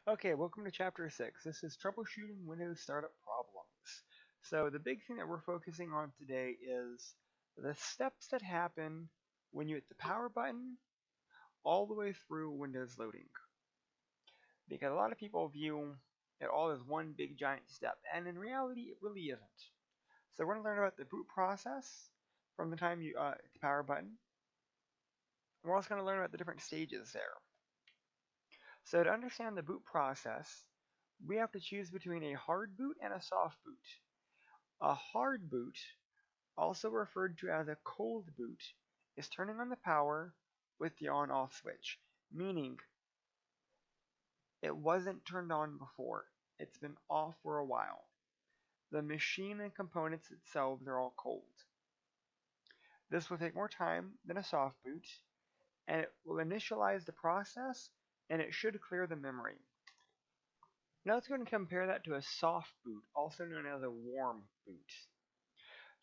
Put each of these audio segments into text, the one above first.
Okay, welcome to Chapter 6. This is Troubleshooting Windows Startup Problems. So, the big thing that we're focusing on today is the steps that happen when you hit the power button all the way through Windows loading. Because a lot of people view it all as one big giant step, and in reality, it really isn't. So, we're going to learn about the boot process from the time you hit the power button. We're also going to learn about the different stages there. So, to understand the boot process, we have to choose between a hard boot and a soft boot. A hard boot, also referred to as a cold boot, is turning on the power with the on-off switch, meaning it wasn't turned on before. It's been off for a while. The machine and components itself are all cold. This will take more time than a soft boot, and it will initialize the process, and it should clear the memory. Now let's go and compare that to a soft boot, also known as a warm boot.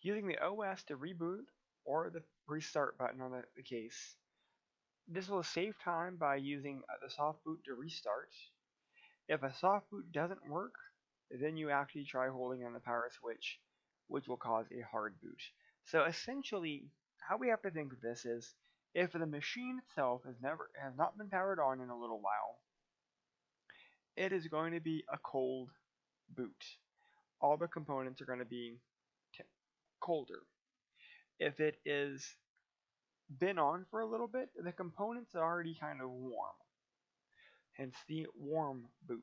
Using the OS to reboot or the restart button on the case. This will save time by using the soft boot to restart. If a soft boot doesn't work, then you actually try holding on the power switch, which will cause a hard boot. So essentially, how we have to think of this is if the machine itself has not been powered on in a little while, it is going to be a cold boot. All the components are going to be colder. If it is been on for a little bit, the components are already kind of warm, hence the warm boot.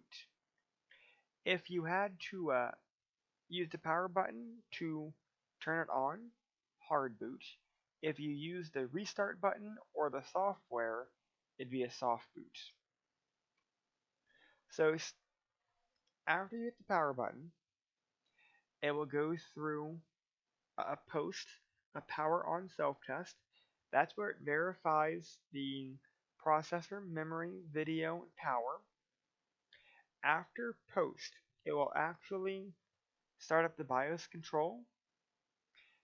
If you had to use the power button to turn it on, hard boot. If you use the restart button or the software, it'd be a soft boot. So after you hit the power button, it will go through a post, a power on self-test. That's where it verifies the processor, memory, video, and power. After post, it will actually start up the BIOS control,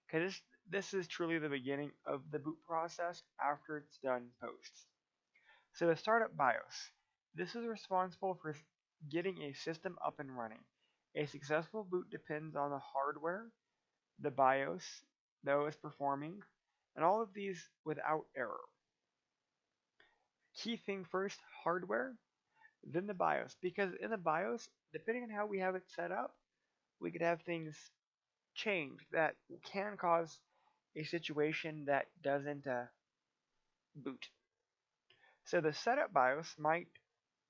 because this is truly the beginning of the boot process after it's done post. So to start up BIOS, this is responsible for getting a system up and running. A successful boot depends on the hardware, the BIOS, the OS performing, and all of these without error. Key thing first, hardware, then the BIOS, because in the BIOS, depending on how we have it set up, we could have things change that can cause a situation that doesn't boot. So the setup BIOS might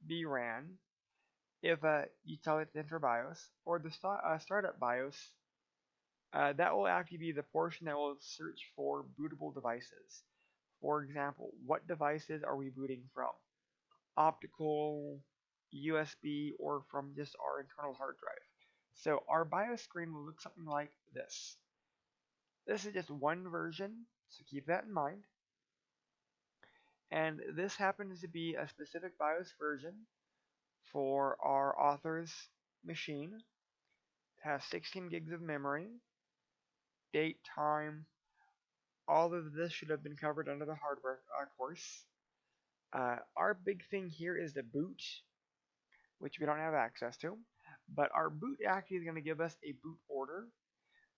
be ran if you tell it to enter BIOS, or the startup BIOS, that will actually be the portion that will search for bootable devices. For example, what devices are we booting from? Optical, USB, or from just our internal hard drive. So our BIOS screen will look something like this. This is just one version, so keep that in mind. And this happens to be a specific BIOS version for our author's machine. It has 16 gigs of memory, date, time. All of this should have been covered under the hardware course. Our big thing here is the boot, which we don't have access to. But our boot actually is going to give us a boot order.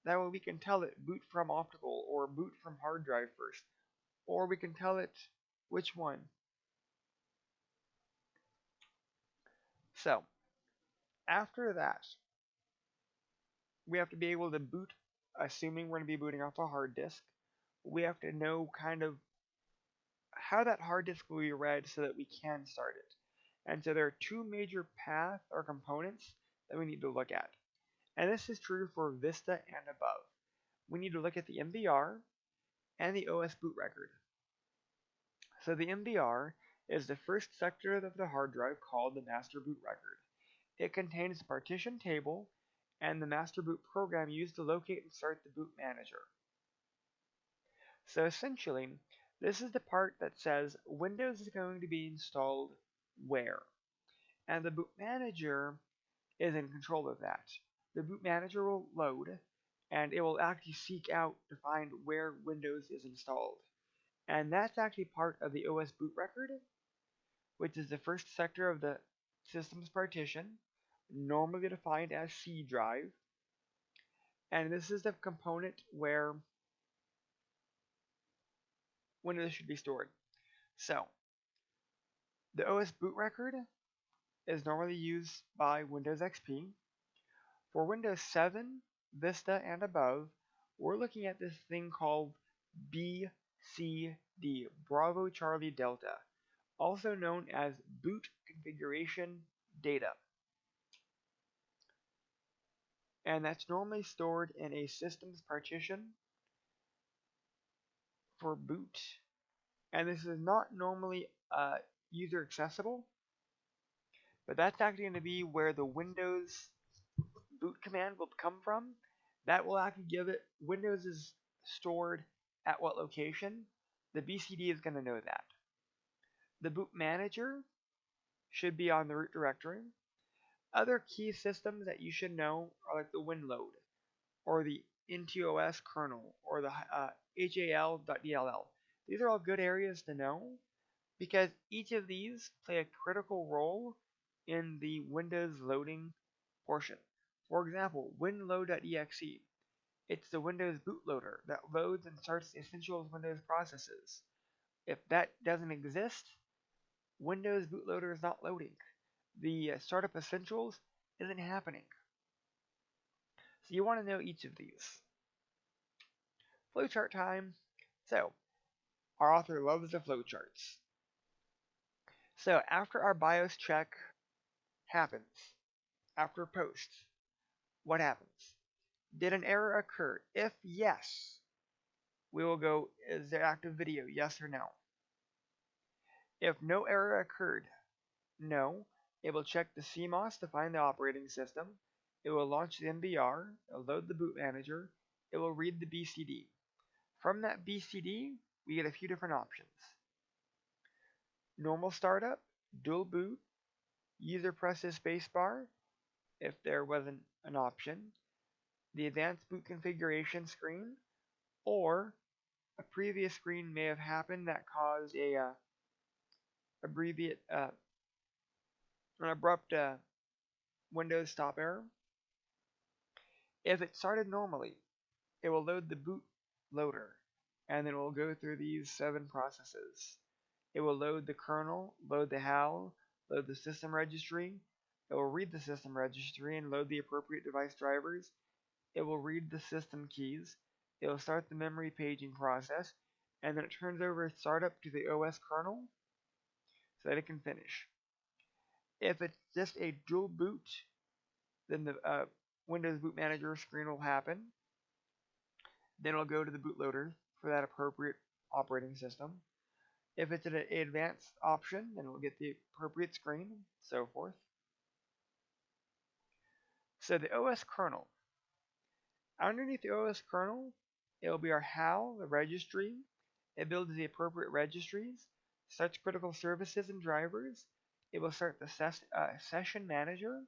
That way we can tell it boot from optical or boot from hard drive first. Or we can tell it which one. So, after that, we have to be able to boot, assuming we're going to be booting off a hard disk. We have to know kind of how that hard disk will be read so that we can start it. And so there are two major paths or components that we need to look at. And this is true for Vista and above. We need to look at the MBR and the OS boot record. So the MBR is the first sector of the hard drive called the master boot record. It contains the partition table and the master boot program used to locate and start the boot manager. So essentially, this is the part that says Windows is going to be installed where. And the boot manager is in control of that. The boot manager will load, and it will actually seek out to find where Windows is installed. And that's actually part of the OS boot record, which is the first sector of the systems partition, normally defined as C drive, and this is the component where Windows should be stored. So, the OS boot record is normally used by Windows XP. For Windows 7, Vista, and above, we're looking at this thing called BCD, Bravo Charlie Delta, also known as Boot Configuration Data. And that's normally stored in a systems partition for boot. And this is not normally user accessible, but that's actually going to be where the Windows boot command will come from. That will actually give it Windows is stored at what location. The BCD is going to know that. The boot manager should be on the root directory. Other key systems that you should know are like the WinLoad, or the NTOS kernel, or the HAL.dll. These are all good areas to know because each of these play a critical role in the Windows loading portion. For example, WinLoad.exe. It's the Windows bootloader that loads and starts the essential Windows processes. If that doesn't exist, Windows bootloader is not loading. The startup essentials isn't happening. So you want to know each of these. Flowchart time. So, our author loves the flowcharts. So, after our BIOS check happens, after post, what happens? Did an error occur? If yes, we will go, is there active video? Yes or no? If no error occurred, no. It will check the CMOS to find the operating system. It will launch the MBR, it'll load the boot manager, it will read the BCD. From that BCD, we get a few different options. Normal startup, dual boot, user presses spacebar, if there wasn't an option, the advanced boot configuration screen, or a previous screen may have happened that caused an abrupt Windows stop error. If it started normally, it will load the boot loader, and then it will go through these 7 processes. It will load the kernel, load the HAL, load the system registry. It will read the system registry and load the appropriate device drivers. It will read the system keys. It will start the memory paging process, and then it turns over startup to the OS kernel so that it can finish. If it's just a dual boot, then the Windows Boot Manager screen will happen. Then it'll go to the bootloader for that appropriate operating system. If it's an advanced option, then we'll get the appropriate screen, so forth. So the OS kernel. Underneath the OS kernel, it will be our HAL, the registry. It builds the appropriate registries, starts critical services and drivers. It will start the session manager,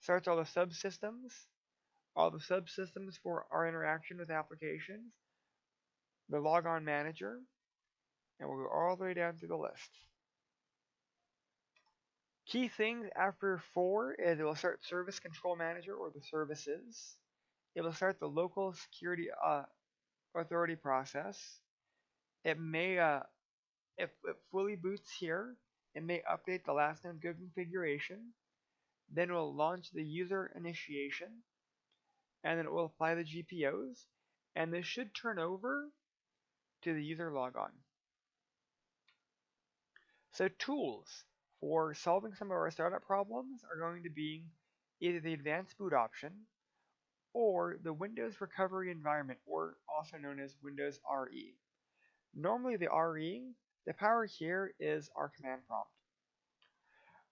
starts all the subsystems for our interaction with applications, the Logon manager, and we'll go all the way down through the list. Key things after 4 is it will start Service Control Manager, or the services. It will start the local security authority process. It may, if it fully boots here, it may update the last known good configuration. Then it will launch the user initiation, and then it will apply the GPOs, and this should turn over to the user logon. So tools for solving some of our startup problems are going to be either the advanced boot option or the Windows Recovery Environment, or also known as Windows RE. Normally the RE, the power here is our command prompt.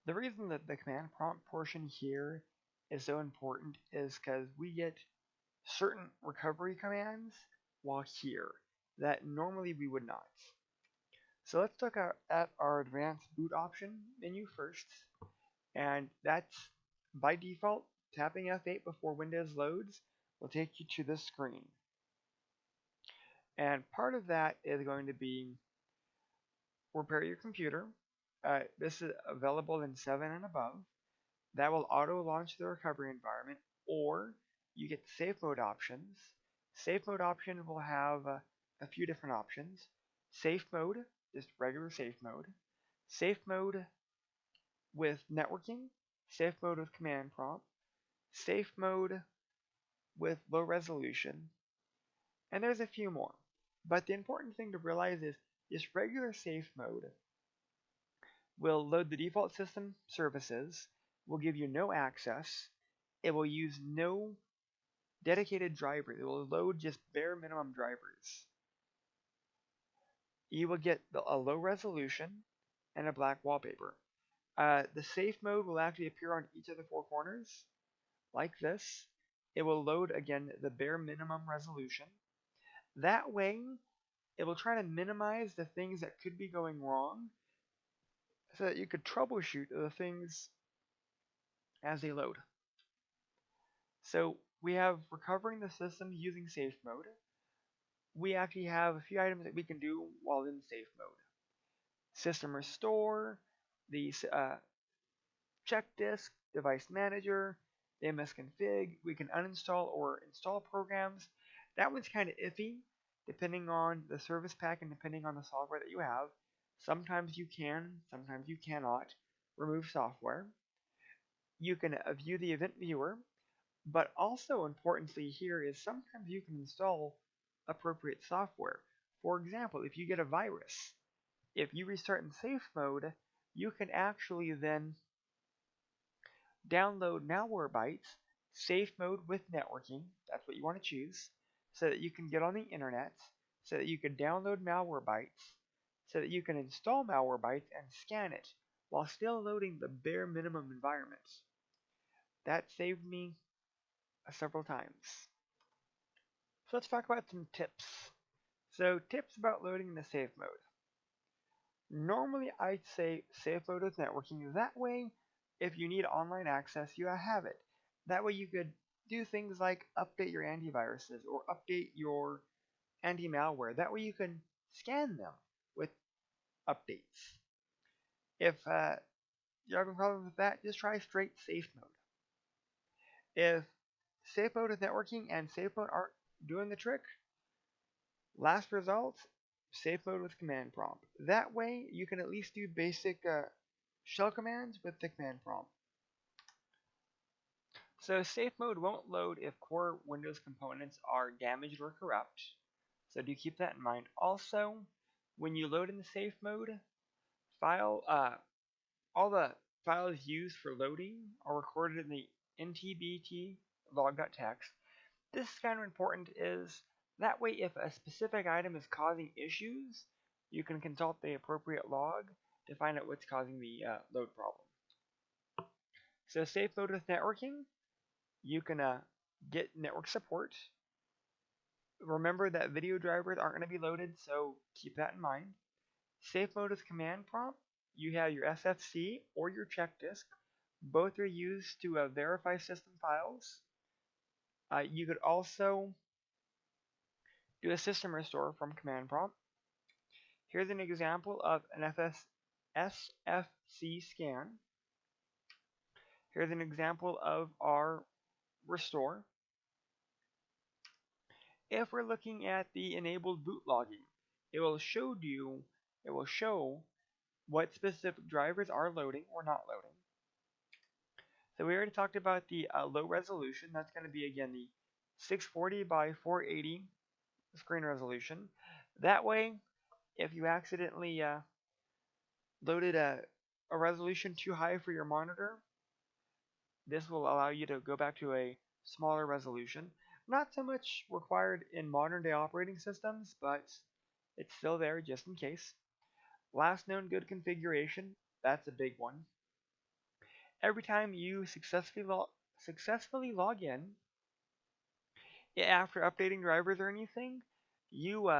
The reason that the command prompt portion here is so important is because we get certain recovery commands while here that normally we would not. So let's look at our advanced boot option menu first, and that's by default. Tapping F8 before Windows loads will take you to this screen, and part of that is going to be repair your computer, This is available in 7 and above. That will auto launch the recovery environment, or you get safe mode options. Safe mode option will have a few different options. Safe mode, just regular safe mode with networking, safe mode with command prompt, safe mode with low resolution, and there's a few more. But the important thing to realize is this regular safe mode will load the default system services, will give you no access, it will use no dedicated drivers, it will load just bare minimum drivers. You will get a low resolution and a black wallpaper. The safe mode will actually appear on each of the four corners, like this. It will load again the bare minimum resolution. That way, it will try to minimize the things that could be going wrong so that you could troubleshoot the things as they load. So we have recovering the system using safe mode. We actually have a few items that we can do while in safe mode. System restore, the check disk, device manager, the msconfig. We can uninstall or install programs. That one's kind of iffy depending on the service pack and depending on the software that you have. Sometimes you can, sometimes you cannot remove software. You can view the event viewer, but also importantly here is sometimes you can install appropriate software. For example, if you get a virus, if you restart in safe mode, you can actually then download Malwarebytes, safe mode with networking, that's what you want to choose, so that you can get on the internet, so that you can download Malwarebytes, so that you can install Malwarebytes and scan it while still loading the bare minimum environments. That saved me several times. So let's talk about some tips. So tips about loading in the safe mode. Normally I'd say safe mode with networking. That way, if you need online access, you have it. That way you could do things like update your antiviruses or update your anti-malware. That way you can scan them with updates. If you're having problems with that, just try straight safe mode. If safe mode with networking and safe mode aren't doing the trick, last result, safe mode with command prompt. That way you can at least do basic shell commands with the command prompt. So safe mode won't load if core Windows components are damaged or corrupt. So do keep that in mind. Also, when you load in the safe mode, all the files used for loading are recorded in the ntbt log.txt. This is kind of important is that way if a specific item is causing issues, you can consult the appropriate log to find out what's causing the load problem. So safe mode with networking, you can get network support. Remember that video drivers aren't going to be loaded, so keep that in mind. Safe mode with command prompt, you have your SFC or your check disk. Both are used to verify system files. You could also do a system restore from command prompt. Here's an example of an SFC scan. Here's an example of our restore. If we're looking at the enabled boot logging, it will show what specific drivers are loading or not loading. So we already talked about the low resolution. That's going to be again the 640 by 480 screen resolution. That way, if you accidentally loaded a resolution too high for your monitor, this will allow you to go back to a smaller resolution. Not so much required in modern day operating systems, but it's still there just in case. Last known good configuration, that's a big one. Every time you successfully log in, after updating drivers or anything, you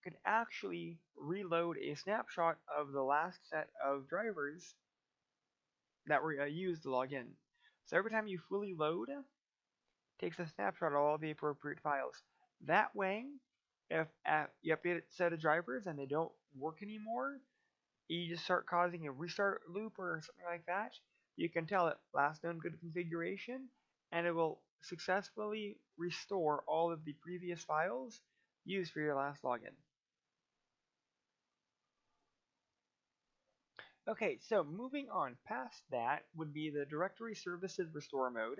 could actually reload a snapshot of the last set of drivers that were used to log in. So every time you fully load, it takes a snapshot of all the appropriate files. That way, if you update a set of drivers and they don't work anymore, you just start causing a restart loop or something like that, you can tell it last known good configuration, and it will successfully restore all of the previous files used for your last login. Okay, so moving on past that would be the directory services restore mode,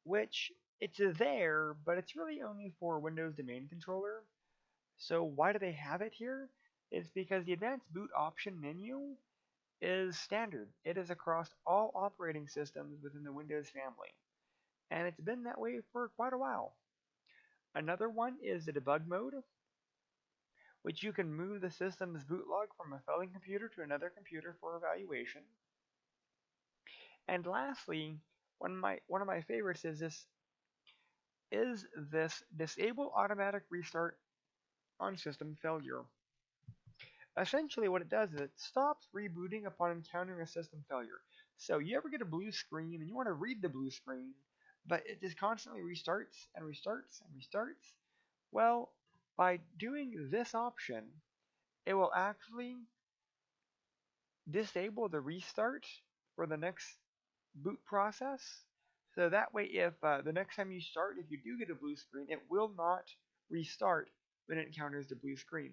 which it's there, but it's really only for Windows Domain Controller. So why do they have it here? It's because the advanced boot option menu is standard. It is across all operating systems within the Windows family, and it's been that way for quite a while. Another one is the debug mode, which you can move the system's boot log from a failing computer to another computer for evaluation. And lastly, one of my favorites is this disable automatic restart on system failure. Essentially what it does is it stops rebooting upon encountering a system failure. So you ever get a blue screen and you want to read the blue screen, but it just constantly restarts and restarts and restarts? Well, by doing this option, it will actually disable the restart for the next boot process. So that way, if the next time you start, if you do get a blue screen, it will not restart when it encounters the blue screen.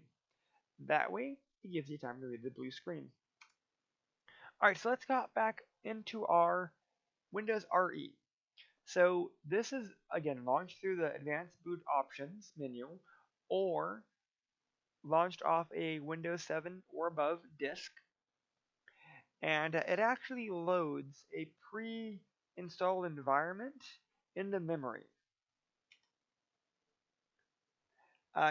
That way, it gives you time to read the blue screen. Alright, so let's get back into our Windows RE. So this is, again, launched through the Advanced Boot Options menu, or launched off a Windows 7 or above disk. And it actually loads a pre-installed environment in the memory.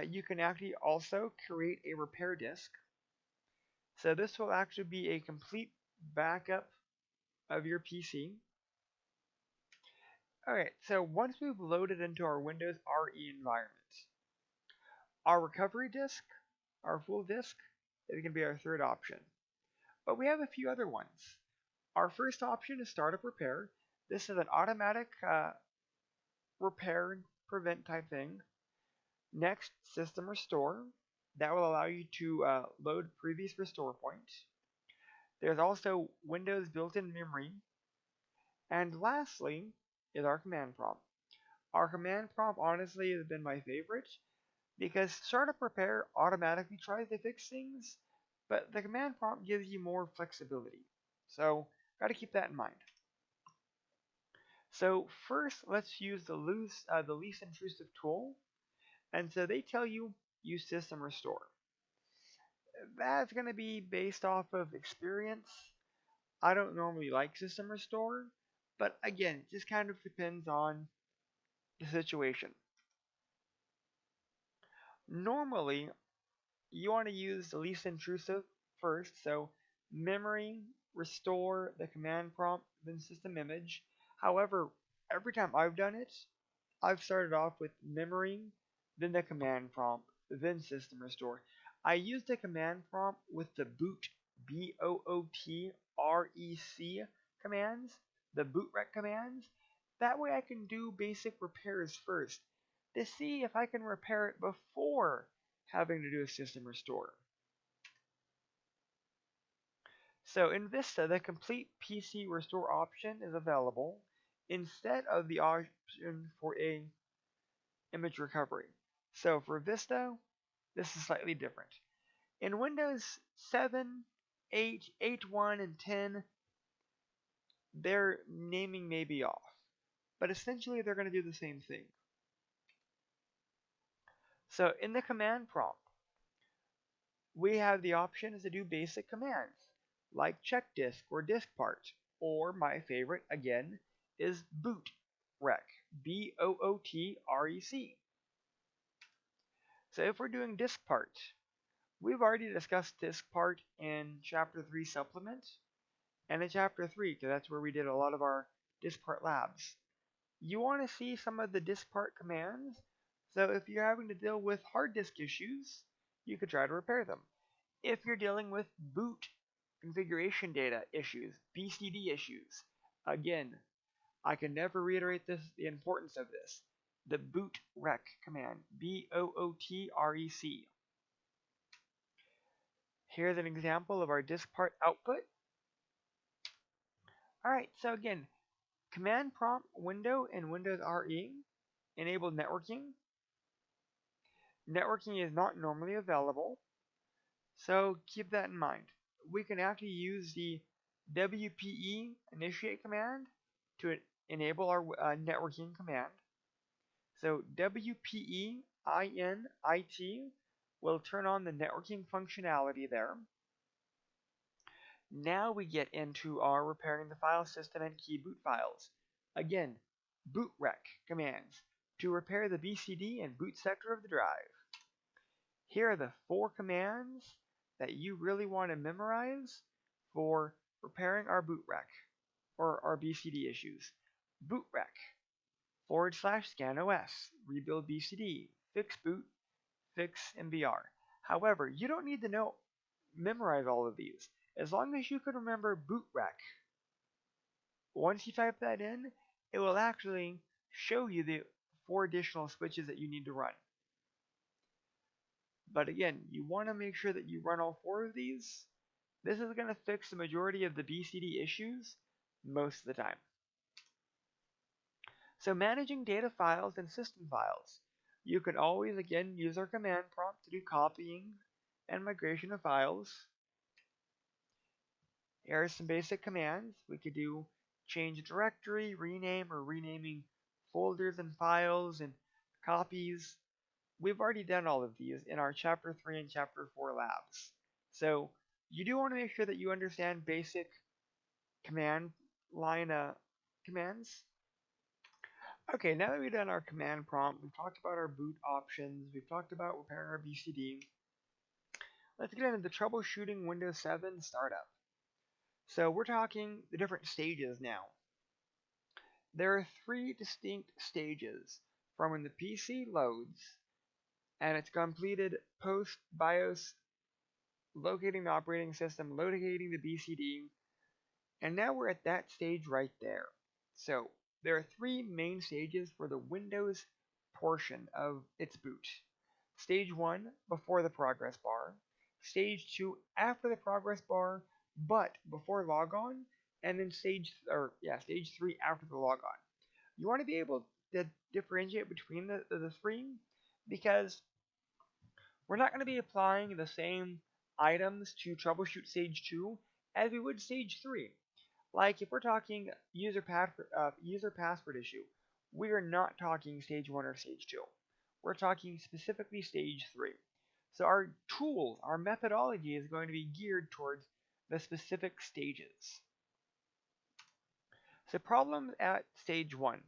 You can actually also create a repair disk. So this will actually be a complete backup of your PC. Alright, so once we've loaded into our Windows RE environment, our recovery disk, our full disk, is going to be our third option. But we have a few other ones. Our first option is startup repair. This is an automatic repair and prevent type thing. Next, system restore. That will allow you to load previous restore points. There's also Windows built-in memory. And lastly is our command prompt. Our command prompt honestly has been my favorite because startup repair automatically tries to fix things, but the command prompt gives you more flexibility. So, got to keep that in mind. So first, let's use the least intrusive tool. And so they tell you use system restore. That's going to be based off of experience. I don't normally like system restore, but again, it just kind of depends on the situation. Normally, you want to use the least intrusive first, so memory, restore, the command prompt, then system image. However, every time I've done it, I've started off with memory, then the command prompt, then system restore. I use the command prompt with the boot, B-O-O-T-R-E-C commands, the bootrec commands. That way I can do basic repairs first to see if I can repair it before having to do a system restore. So in Vista, the complete PC restore option is available instead of the option for a image recovery. So for Vista, this is slightly different. In Windows 7, 8, 8.1, and 10, their naming may be off, but essentially they're going to do the same thing. So in the command prompt, we have the options to do basic commands, like check disk or disk part, or my favorite, again, is bootrec, B-O-O-T-R-E-C. So if we're doing disk part, we've already discussed disk part in Chapter 3 Supplement, and in Chapter 3, because that's where we did a lot of our disk part labs. You want to see some of the disk part commands, so if you're having to deal with hard disk issues, you could try to repair them. If you're dealing with boot configuration data issues, BCD issues, again, I can never reiterate the importance of this. The bootrec command, B-O-O-T-R-E-C. Here's an example of our disk part output. Alright, so again, command prompt window in Windows RE enabled networking. Networking is not normally available, so keep that in mind. We can actually use the WPE initiate command to enable our networking command. So WPE INIT will turn on the networking functionality there. Now we get into our repairing the file system and key boot files. Again, bootrec commands to repair the BCD and boot sector of the drive. Here are the 4 commands that you really want to memorize for repairing our bootrec or our BCD issues. Bootrec /scanOS, rebuild BCD, fix boot, fix MBR. However, you don't need to memorize all of these. As long as you can remember bootrec, once you type that in, it will actually show you the 4 additional switches that you need to run. But again, you want to make sure that you run all 4 of these. This is going to fix the majority of the BCD issues most of the time. So managing data files and system files. You can always, again, use our command prompt to do copying and migration of files. Here are some basic commands. We could do change directory, rename, or renaming folders and files and copies. We've already done all of these in our Chapter 3 and Chapter 4 labs. So you do want to make sure that you understand basic command line commands. Okay, now that we've done our command prompt, we've talked about our boot options, we've talked about repairing our BCD. Let's get into the troubleshooting Windows 7 startup. So we're talking the different stages now. There are 3 distinct stages from when the PC loads and it's completed post BIOS locating the operating system, locating the BCD, and now we're at that stage right there. So there are 3 main stages for the Windows portion of its boot. Stage 1 before the progress bar, Stage 2 after the progress bar but before logon, and then Stage 3 after the logon. You want to be able to differentiate between the 3 because we're not going to be applying the same items to troubleshoot Stage 2 as we would Stage 3. Like if we're talking user password issue, we are not talking Stage 1 or Stage 2. We're talking specifically Stage 3. So our tools, our methodology is going to be geared towards the specific stages. So problems at Stage 1.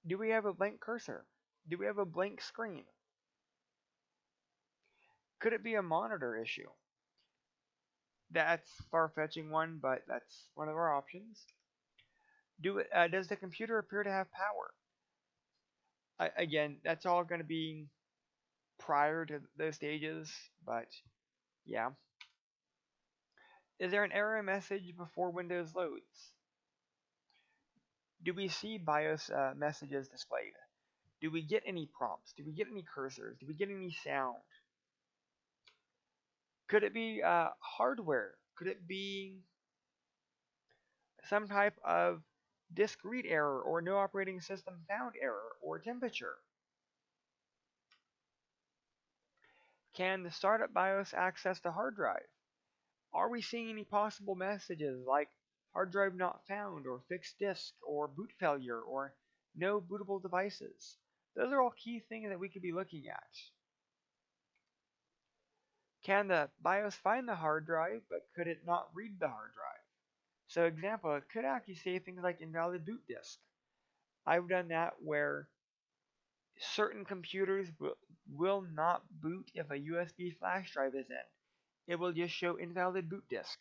Do we have a blank cursor? Do we have a blank screen? Could it be a monitor issue? That's a far-fetching one, but that's one of our options. Does the computer appear to have power? Again, that's all going to be prior to those stages, but yeah. Is there an error message before Windows loads? Do we see BIOS messages displayed? Do we get any prompts? Do we get any cursors? Do we get any sound? Could it be hardware? Could it be some type of disk read error or no operating system found error or temperature? Can the startup BIOS access the hard drive? Are we seeing any possible messages like hard drive not found or fixed disk or boot failure or no bootable devices? Those are all key things that we could be looking at. Can the BIOS find the hard drive, but could it not read the hard drive? So example, it could actually say things like invalid boot disk. I've done that where certain computers will not boot if a USB flash drive is in. It will just show invalid boot disk.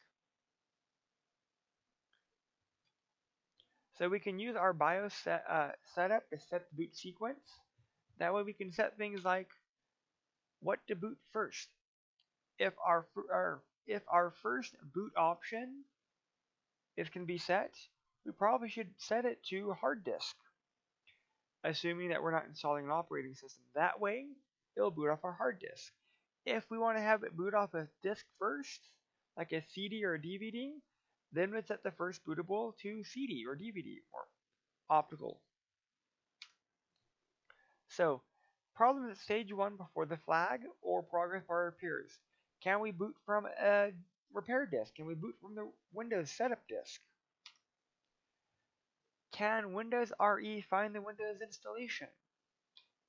So we can use our BIOS setup to set the boot sequence. That way we can set things like what to boot first. If our first boot option can be set, we probably should set it to hard disk, assuming that we're not installing an operating system. That way, it'll boot off our hard disk. If we want to have it boot off a disk first, like a CD or a DVD, then we set the first bootable to CD or DVD or optical. So, problems at stage 1 before the flag or progress bar appears. Can we boot from a repair disk? Can we boot from the Windows setup disk? Can Windows RE find the Windows installation?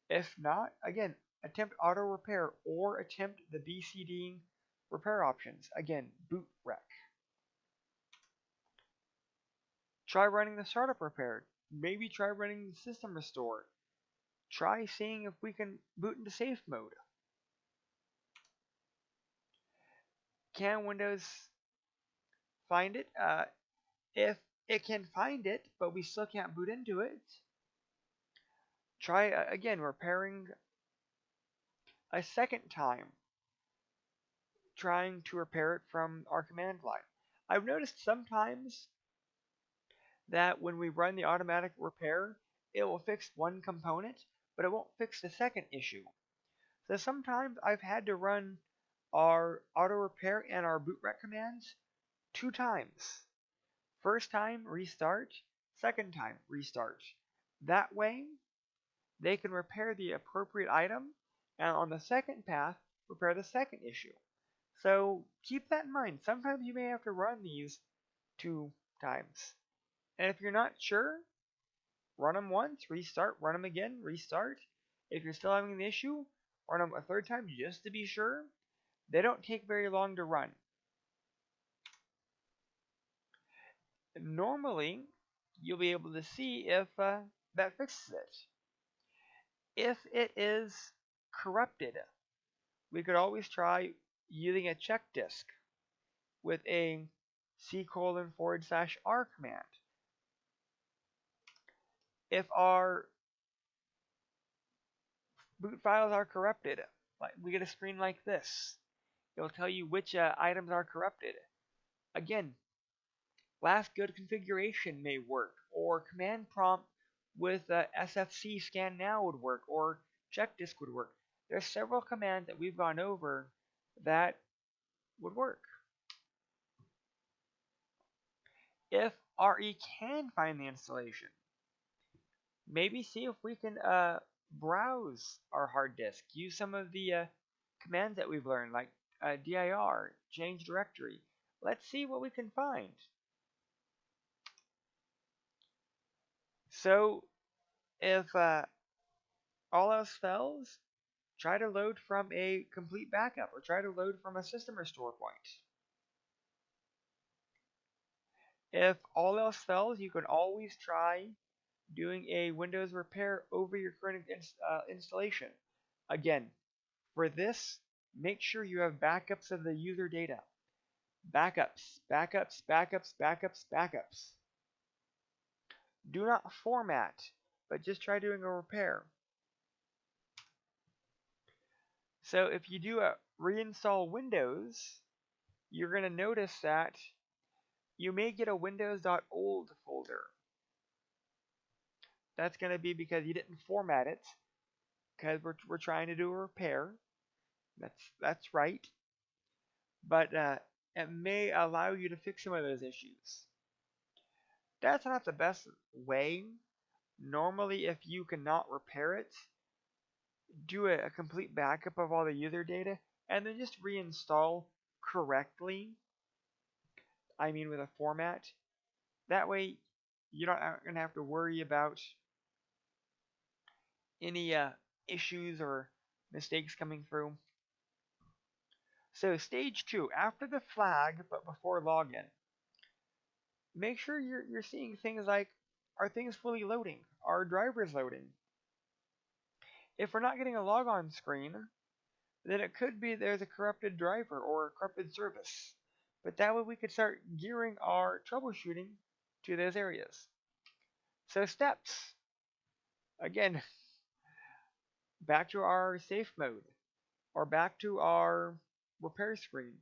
If not, again, attempt auto repair or attempt the BCD repair options. Again, boot rec. Try running the startup repair. Maybe try running the system restore. Try seeing if we can boot into safe mode. Can Windows find it? If it can find it, but we still can't boot into it, try again repairing a second time, trying to repair it from our command line. I've noticed sometimes that when we run the automatic repair, it will fix one component, but it won't fix the second issue. So sometimes I've had to run our auto repair and our boot rec commands 2 times. First time, restart. Second time, restart. That way, they can repair the appropriate item, and on the second path, repair the second issue. So keep that in mind. Sometimes you may have to run these 2 times. And if you're not sure, run them once, restart, run them again, restart. If you're still having the issue, run them a third time just to be sure. They don't take very long to run. Normally, you'll be able to see if that fixes it. If it is corrupted, we could always try using a check disk with a C:/R command. If our boot files are corrupted, like we get a screen like this, it'll tell you which items are corrupted. Again, last good configuration may work, or command prompt with SFC scan now would work, or check disk would work. There's several commands that we've gone over that would work. If RE can find the installation, maybe see if we can browse our hard disk. Use some of the commands that we've learned, like dir, change directory. Let's see what we can find. So, if all else fails, try to load from a complete backup, or try to load from a system restore point. If all else fails, you can always try doing a Windows repair over your current installation. Again, for this, make sure you have backups of the user data. Backups, backups, backups, backups, backups. Do not format, but just try doing a repair. So if you do a reinstall Windows, you're going to notice that you may get a windows.old folder. That's going to be because you didn't format it, because we're trying to do a repair. That's right. But it may allow you to fix some of those issues. That's not the best way. Normally, if you cannot repair it, do a complete backup of all the user data, and then just reinstall correctly. I mean with a format. That way, you're not going to have to worry about any issues or mistakes coming through. So stage 2, after the flag, but before login. Make sure you're seeing things like, are things fully loading? Are drivers loading? If we're not getting a logon screen, then it could be there's a corrupted driver or a corrupted service. But that way we could start gearing our troubleshooting to those areas. So steps. Again, back to our safe mode, or back to our repair screen.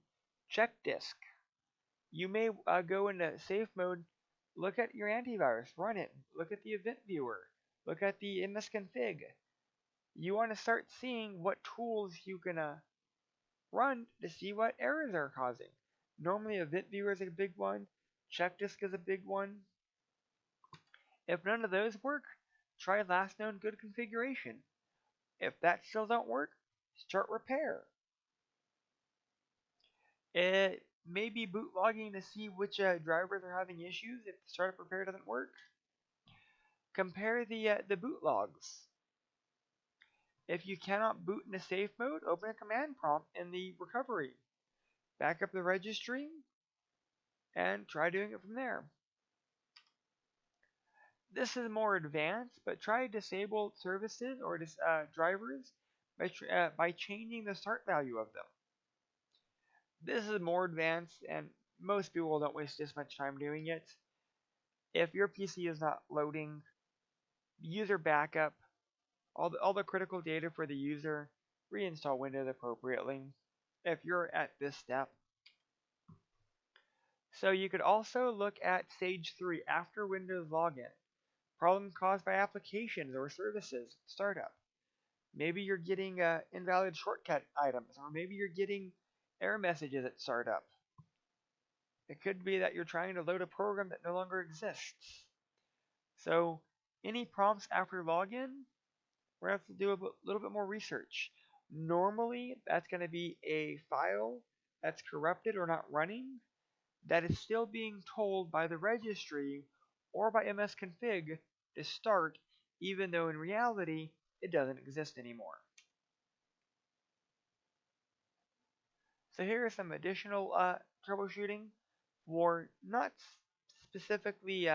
Check disk. You may go into safe mode, look at your antivirus, run it, look at the event viewer, look at the msconfig. You want to start seeing what tools you can run to see what errors are causing. Normally, event viewer is a big one, check disk is a big one. If none of those work, try last known good configuration. If that still don't work, start repair. It may be boot logging to see which drivers are having issues if the startup repair doesn't work. Compare the boot logs. If you cannot boot in a safe mode, open a command prompt in the recovery. Back up the registry and try doing it from there. This is more advanced, but try disable services or drivers by changing the start value of them. This is more advanced, and most people don't waste this much time doing it. If your PC is not loading, user backup, all the critical data for the user, reinstall Windows appropriately if you're at this step. So you could also look at stage 3 after Windows login. Problems caused by applications or services startup. Maybe you're getting invalid shortcut items, or maybe you're getting error messages at startup. It could be that you're trying to load a program that no longer exists. So any prompts after login, we're going to have to do a little bit more research. Normally, that's going to be a file that's corrupted or not running that is still being told by the registry or by msconfig to start, even though in reality it doesn't exist anymore. So here are some additional troubleshooting for not specifically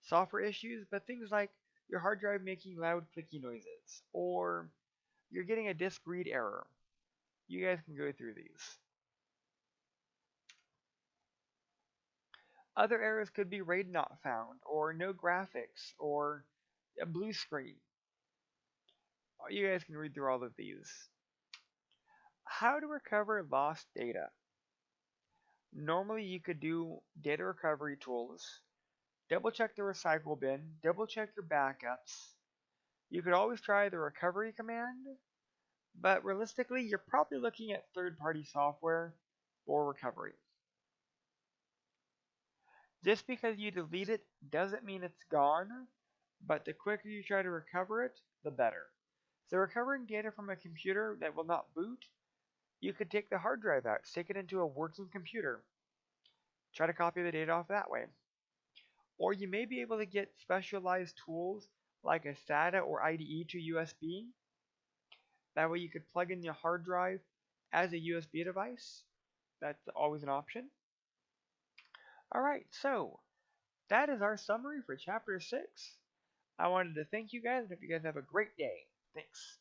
software issues, but things like your hard drive making loud clicky noises, or you're getting a disk read error. You guys can go through these. Other errors could be RAID not found, or no graphics, or a blue screen. You guys can read through all of these. How to recover lost data. Normally you could do data recovery tools, double check the recycle bin, double check your backups. You could always try the recovery command, but realistically you're probably looking at third-party software for recovery. Just because you delete it doesn't mean it's gone, but the quicker you try to recover it, the better. So recovering data from a computer that will not boot, you could take the hard drive out, stick it into a working computer, try to copy the data off that way. Or you may be able to get specialized tools like a SATA or IDE to USB. That way you could plug in your hard drive as a USB device. That's always an option. Alright, so that is our summary for Chapter 6. I wanted to thank you guys, and hope you guys have a great day. Thanks.